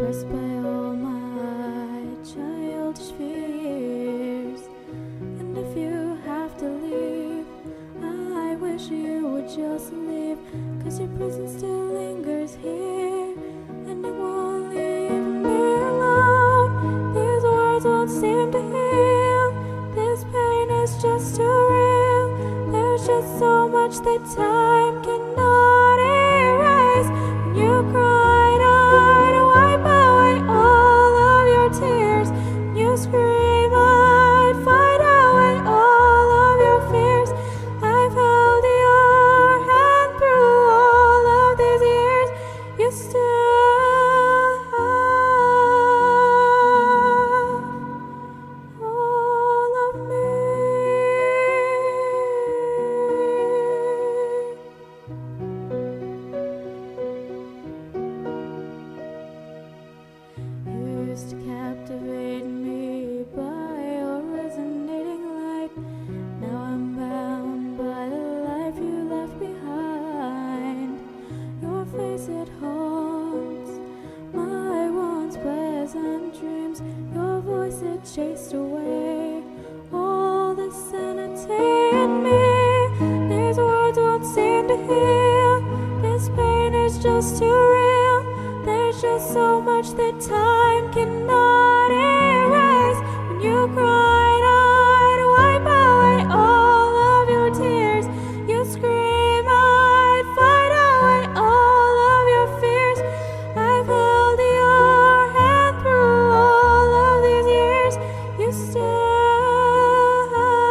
oppressed by all my childish fears. And if you have to leave, I wish you would just leave, 'cause your presence still lingers here, and it won't leave me alone. These words won't seem to heal. This pain is just too real. There's just so much that time cannot erase. When you cried, I'd wipe away all of your tears. When you scream, I'd fight away all of your fears. I've held your hand through all of these years. You still have all of me. You used to captivate me by your resonating light. Now I'm bound by the life you left behind. Your face, it haunts my once pleasant dreams. Your voice, it chased away all the sanity in me. These words won't seem to heal. This pain is just too real. There's just so much that time cannot erase. When you cried, I'd wipe away all of your tears. You scream, I'd fight away all of your fears. I've held your hand through all of these years. You still have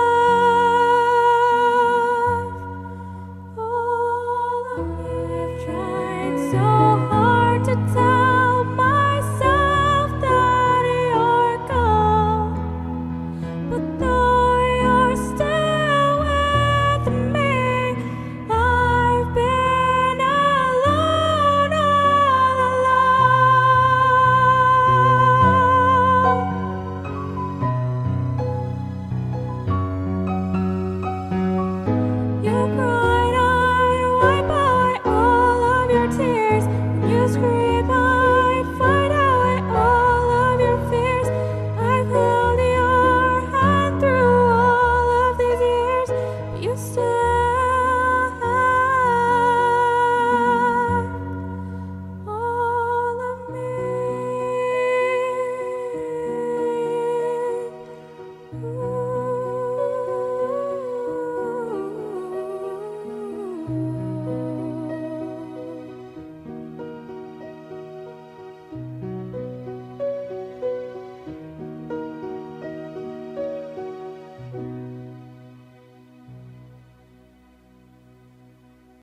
all of me. I've tried so hard to tell myself that you're gone, but though you're still with me, I've been alone all along. You cried, I'd wipe away all of your tears. You screamed,